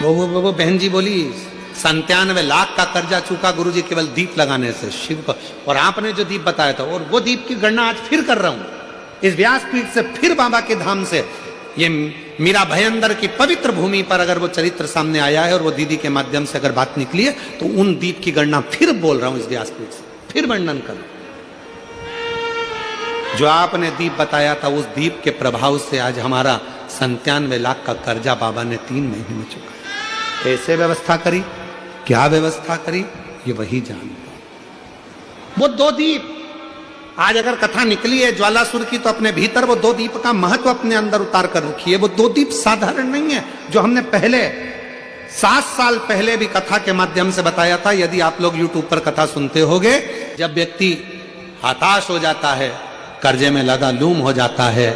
वो बहन जी बोली 97 लाख का कर्जा चूका गुरुजी केवल दीप लगाने से शिव को, और आपने जो दीप बताया था, और वो दीप की गणना आज फिर कर रहा हूं इस व्यासपीठ से, फिर बाबा के धाम से। ये मीरा भयंदर की पवित्र भूमि पर अगर वो चरित्र सामने आया है और वो दीदी के माध्यम से अगर बात निकली है, तो उन दीप की गणना फिर बोल रहा हूं इस व्यासपीठ से, फिर वर्णन कर। जो आपने दीप बताया था, उस दीप के प्रभाव से आज हमारा 97 लाख का कर्जा बाबा ने 3 महीने में चुका। कैसे व्यवस्था करी, क्या व्यवस्था करी, ये वही जानता। वो 2 दीप आज अगर कथा निकली है ज्वालासुर की, तो अपने भीतर वो 2 दीप का महत्व अपने अंदर उतार कर रखी है। वो 2 दीप साधारण नहीं है, जो हमने पहले 7 साल पहले भी कथा के माध्यम से बताया था। यदि आप लोग यूट्यूब पर कथा सुनते होगे, जब व्यक्ति हताश हो जाता है, कर्जे में लगा लूम हो जाता है,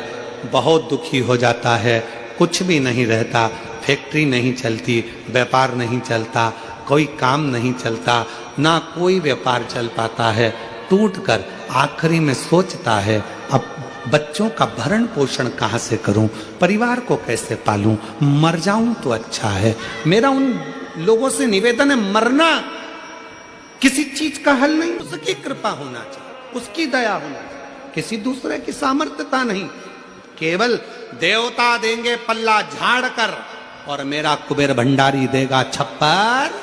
बहुत दुखी हो जाता है, कुछ भी नहीं रहता, फैक्ट्री नहीं चलती, व्यापार नहीं चलता, कोई काम नहीं चलता, ना कोई व्यापार चल पाता है, टूटकर आखिरी में सोचता है अब बच्चों का भरण पोषण कहाँ से करूं, परिवार को कैसे पालूं, मर जाऊं तो अच्छा है। मेरा उन लोगों से निवेदन है, मरना किसी चीज का हल नहीं, उसकी कृपा होना चाहिए, उसकी दया होना चाहिए, किसी दूसरे की सामर्थ्यता नहीं। केवल देवता देंगे पल्ला झाड़ कर, और मेरा कुबेर भंडारी देगा छप्पर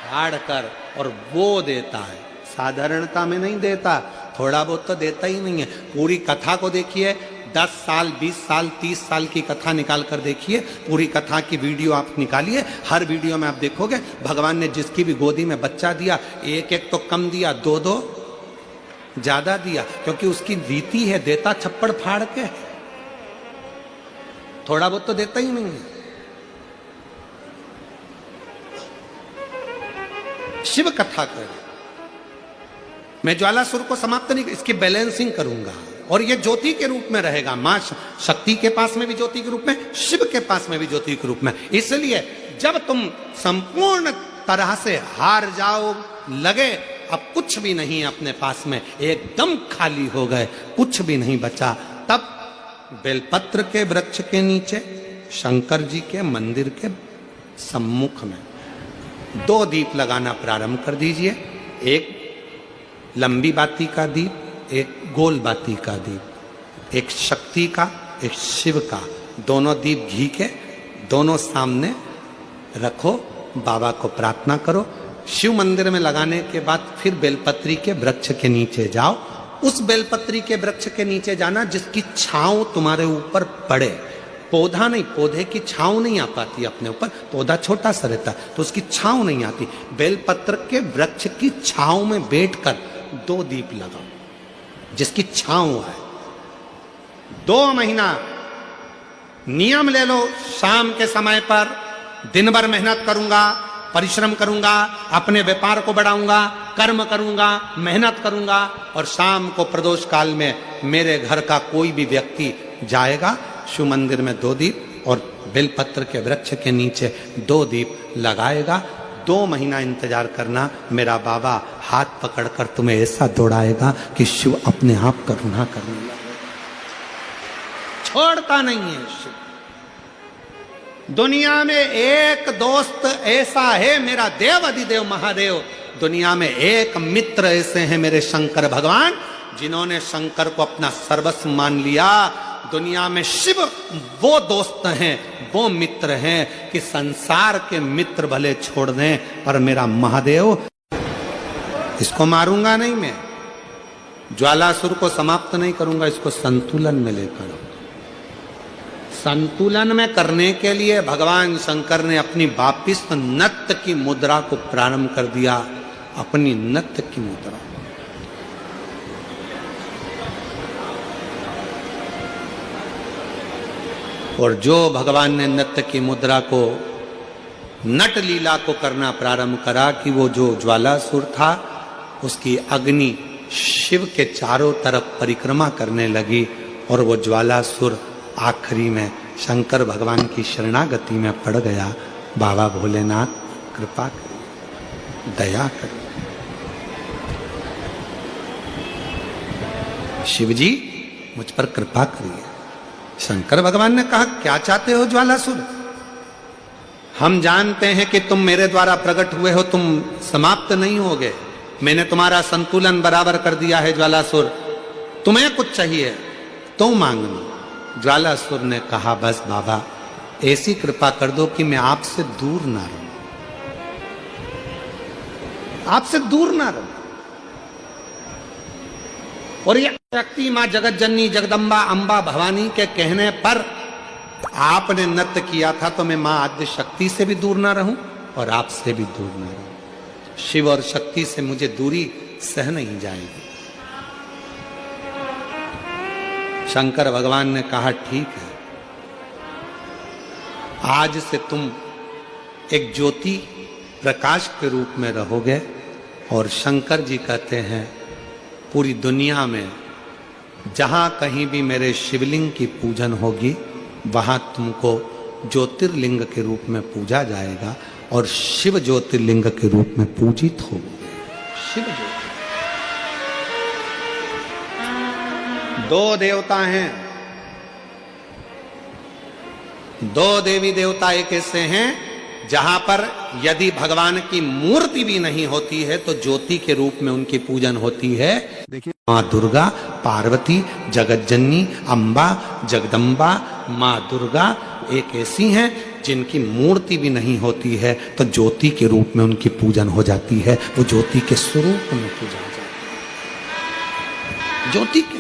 झाड़ कर, और वो देता है, साधारणता में नहीं देता, थोड़ा बहुत तो देता ही नहीं है। पूरी कथा को देखिए, 10 साल 20 साल 30 साल की कथा निकाल कर देखिए, पूरी कथा की वीडियो आप निकालिए, हर वीडियो में आप देखोगे भगवान ने जिसकी भी गोदी में बच्चा दिया, एक एक तो कम दिया, 2-2 ज्यादा दिया, क्योंकि उसकी रीति है, देता छप्पड़ फाड़ के, थोड़ा बहुत तो देता ही नहीं है। शिव कथा कर, मैं ज्वालासुर को समाप्त नहीं, इसकी बैलेंसिंग करूंगा, और ये ज्योति के रूप में रहेगा। मां शक्ति के पास में भी ज्योति के रूप में, शिव के पास में भी ज्योति के रूप में। इसलिए जब तुम संपूर्ण तरह से हार जाओ, लगे अब कुछ भी नहीं अपने पास में, एकदम खाली हो गए, कुछ भी नहीं बचा, तब बेलपत्र के वृक्ष के नीचे शंकर जी के मंदिर के सम्मुख में 2 दीप लगाना प्रारंभ कर दीजिए। एक लंबी बाती का दीप, एक गोल बाती का दीप, एक शक्ति का, एक शिव का, दोनों दीप घी के, दोनों सामने रखो, बाबा को प्रार्थना करो। शिव मंदिर में लगाने के बाद फिर बेलपत्री के वृक्ष के नीचे जाओ। उस बेलपत्री के वृक्ष के नीचे जाना जिसकी छांव तुम्हारे ऊपर पड़े, पौधा नहीं, पौधे की छांव नहीं आ पाती अपने ऊपर, पौधा छोटा सा रहता तो उसकी छांव नहीं आती। बेलपत्र के वृक्ष की छांव में बैठकर 2 दीप लगाओ जिसकी छांव है। 2 महीना नियम ले लो, शाम के समय पर दिन भर मेहनत करूंगा, परिश्रम करूंगा, अपने व्यापार को बढ़ाऊंगा, कर्म करूंगा, मेहनत करूंगा, और शाम को प्रदोष काल में मेरे घर का कोई भी व्यक्ति जाएगा, शिव मंदिर में 2 दीप और बेलपत्र के वृक्ष के नीचे 2 दीप लगाएगा। 2 महीना इंतजार करना, मेरा बाबा हाथ पकड़कर तुम्हें ऐसा दौड़ाएगा कि शिव अपने आप करुणा करने लगेगा। छोड़ता नहीं है शिव। दुनिया में एक दोस्त ऐसा है मेरा देव अधिदेव महादेव, दुनिया में एक मित्र ऐसे हैं मेरे शंकर भगवान, जिन्होंने शंकर को अपना सर्वस्व मान लिया। दुनिया में शिव वो दोस्त हैं, वो मित्र हैं कि संसार के मित्र भले छोड़ दें, पर मेरा महादेव, इसको मारूंगा नहीं मैं, ज्वालासुर को समाप्त नहीं करूंगा, इसको संतुलन में लेकर। संतुलन में करने के लिए भगवान शंकर ने अपनी वापिस नत्य की मुद्रा को प्रारंभ कर दिया, अपनी नत्य की मुद्रा। और जो भगवान ने नत्य की मुद्रा को, नट लीला को करना प्रारंभ करा कि वो जो ज्वालासुर था उसकी अग्नि शिव के चारों तरफ परिक्रमा करने लगी, और वो ज्वालासुर आखिरी में शंकर भगवान की शरणागति में पड़ गया। बाबा भोलेनाथ कृपा करिए, दया करिए। शिव जी मुझ पर कृपा करिए। शंकर भगवान ने कहा क्या चाहते हो ज्वालासुर? हम जानते हैं कि तुम मेरे द्वारा प्रकट हुए हो, तुम समाप्त नहीं होगे। मैंने तुम्हारा संतुलन बराबर कर दिया है ज्वालासुर, तुम्हें कुछ चाहिए तो मांगना। ज्वालासुर ने कहा बस बाबा ऐसी कृपा कर दो कि मैं आपसे दूर ना रहूं, आपसे दूर ना रहूं। और ये शक्ति मां जगत जननी जगदम्बा अंबा भवानी के कहने पर आपने नृत्य किया था, तो मैं मां आद्य शक्ति से भी दूर ना रहूं और आपसे भी दूर ना रहूं। शिव और शक्ति से मुझे दूरी सह नहीं जाएगी। शंकर भगवान ने कहा ठीक है, आज से तुम एक ज्योति प्रकाश के रूप में रहोगे। और शंकर जी कहते हैं पूरी दुनिया में जहां कहीं भी मेरे शिवलिंग की पूजन होगी वहां तुमको ज्योतिर्लिंग के रूप में पूजा जाएगा और शिव ज्योतिर्लिंग के रूप में पूजित होगे। शिव ज्योति दो देवता हैं, दो देवी देवता एक ऐसे हैं जहां पर यदि भगवान की मूर्ति भी नहीं होती है तो ज्योति के रूप में उनकी पूजन होती है। देखिए मां दुर्गा, पार्वती, जगतजननी, अंबा, जगदम्बा, मां दुर्गा एक ऐसी हैं जिनकी मूर्ति भी नहीं होती है तो ज्योति के रूप में उनकी पूजन हो जाती है। वो ज्योति के स्वरूप में पूजा जाती है, ज्योति के